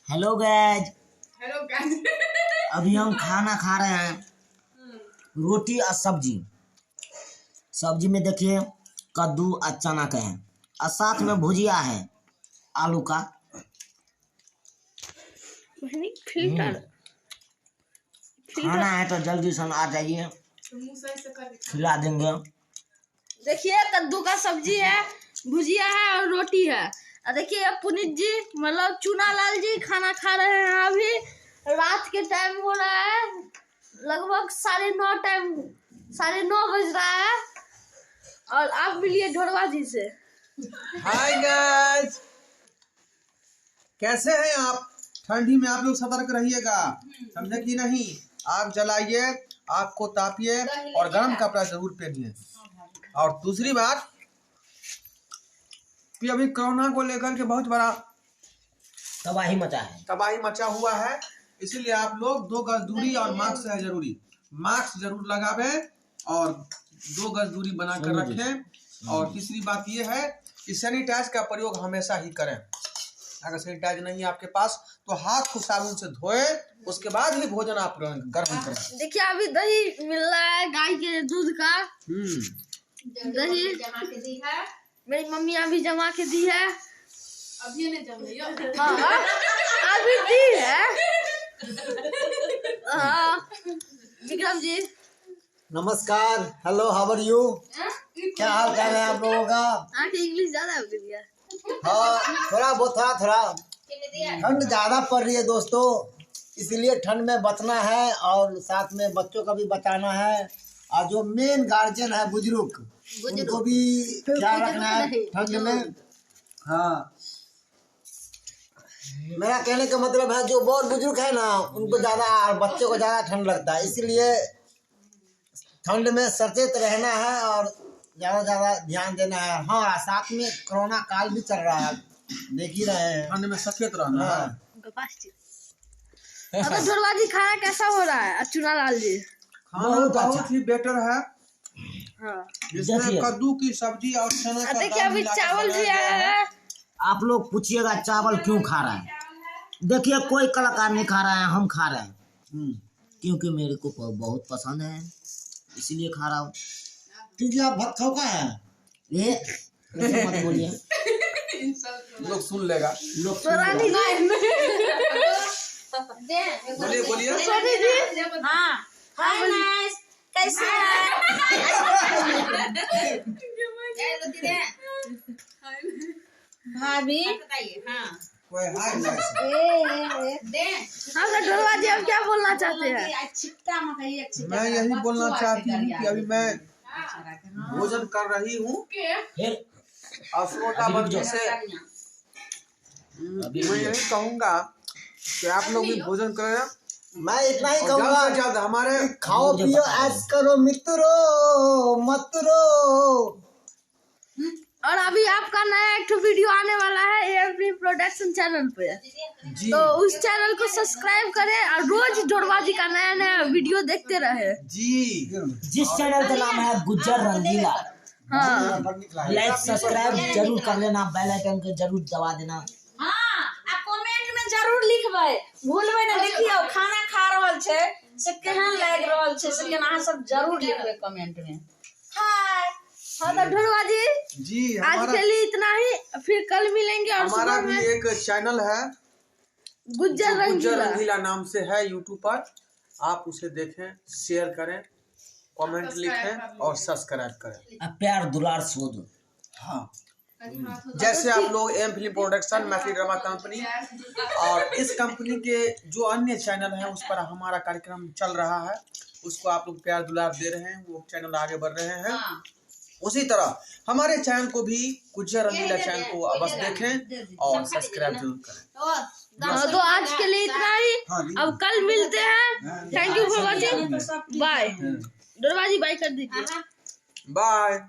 Hello guys. Hello guys. अभी हम खाना खा रहे हैं, रोटी और सब्जी। सब्जी में देखिए कद्दू और चना का है और साथ में भुजिया है आलू का। फिल्टर खाना है तो जल्दी से आ जाइए, खिला देंगे। देखिए कद्दू का सब्जी है, भुजिया है और रोटी है। और देखिए पुनीत जी मतलब चूनालाल जी खाना खा रहे हैं। अभी रात के टाइम हो रहा है, लगभग 9:30 बज रहा है। और आप मिलिए ढोरवा जी से। हाय गाइस, कैसे हैं आप? ठंडी में आप लोग सतर्क रहिएगा, समझे कि नहीं? आग जलाइए, आग को तापिए और गर्म कपड़ा जरूर पहनिए। और दूसरी बात कि अभी कोरोना को लेकर के बहुत बड़ा तबाही मचा हुआ है, इसीलिए आप लोग 2 गज दूरी और मास्क है जरूरी। मास्क जरूर लगावे और 2 गज दूरी बनाकर रखें। और तीसरी बात ये है कि सैनिटाइज का प्रयोग हमेशा ही करें। अगर सैनिटाइज नहीं है आपके पास तो हाथ को साबुन से धोए, उसके बाद ही भोजन आप ग्रहण करें। देखिए अभी दही मिल रहा है गाय के दूध का। दही जमा के दी है, मेरी मम्मी अभी जमा के दी है। अभी नहीं जम रही है। हाँ, अभी दी है। हाँ, विक्रम जी नमस्कार, हेलो, हाउ आर यू? क्या हाल चाल है आप लोगों का? आपकी इंग्लिश ज्यादा हो गई है। हाँ, थोड़ा ठंड ज्यादा पड़ रही है दोस्तों, इसलिए ठंड में बचना है और साथ में बच्चों का भी बचाना है। और जो मेन गार्जियन है बुजुर्ग, उनको भी ख्याल रखना है ठंड में। हाँ, मेरा कहने का मतलब है जो बहुत बुजुर्ग है ना, उनको ज्यादा और बच्चों को ज्यादा ठंड लगता है, इसलिए ठंड में सचेत रहना है और ज्यादा ध्यान देना है। हाँ, साथ में कोरोना काल भी चल रहा है, देख ही रहे हैं। ठंड में सचेत रहना है। अब ढोलवा जी खाना कैसा हो रहा है? चूनालाल जी खाना बहुत बहुत ही बेटर है, हाँ। जिसमें कद्दू की सब्जी और चना का देखिए दाल अभी मिलाकर चावल भी बनाया आया गया है। आप लोग पूछिएगा चावल क्यों खा रहा है? देखिए कोई कलाकार नहीं खा रहा है, हम खा रहे हैं क्योंकि मेरे को बहुत पसंद है, इसीलिए खा रहा हूँ। क्योंकि आप भक्त खाओ का है ये ऐसे मत बोलिए, लोग सुन लेगा। लोग तो रानी जी बोलिए सोनी जी हाँ हाँ बोलिए। कैसे भाभी? कोई हाय गाइस। हाँ तो ढोलवा जी अब क्या बोलना चाहते हैं? मैं यही बोलना चाहती हूँ कि अभी मैं भोजन कर रही हूँ फिर और श्रोता बंधु से मैं यही कहूँगा कि आप लोग भी भोजन करें। मैं इतना ही और कहूँगा, जल्द से जल्द हमारे खाओ पियो ऐश करो मित्रों मत रो। और अभी आपका नया एक वीडियो आने वाला है एएमपी प्रोडक्शन चैनल पे, जी तो उस चैनल को सब्सक्राइब करें और रोज ढोलवा जी का नया नया वीडियो देखते रहे। जी, जिस चैनल का नाम है गुज्जर रंगीला, हाँ लाइक सब्सक्राइब जरूर कर लेना, बेल आइकन को जरूर दबा देना। कमेंट में जरूर लिखबै, भूलबै ना। देखियो खाना खा रहल छे से केहन लाग रहल छे से केना अहाँ सब जरूर लिखबै कमेंट में। हाय हाँ तो ढोलवा जी आज के लिए इतना ही, फिर कल मिलेंगे। और हमारा सुबह भी में एक चैनल है गुज्जर जो गुज्जर रंगीला रंगीला नाम से है यूट्यूब पर, आप उसे देखें, शेयर करें, कमेंट लिखें और सब्सक्राइब करें। प्यार दुलार सोच। हाँ, जैसे आप लोग M film production, Maithili drama company और इस कंपनी के जो अन्य चैनल हैं उस पर हमारा कार्यक्रम चल रहा है, उसको आप लोग प्यार दुलार दे रहे हैं, वो चैनल आगे बढ़ रहे हैं। उसी तरह हमारे चैनल को भी, गुज्जर रंगीला चैनल को अवश्य देखें और सब्सक्राइब जरूर करें। तो आज के लिए इतना ही, अब कल मिलते हैं। Thank you for watching, bye. Dholwa ji bye कर दीजिए। बाय।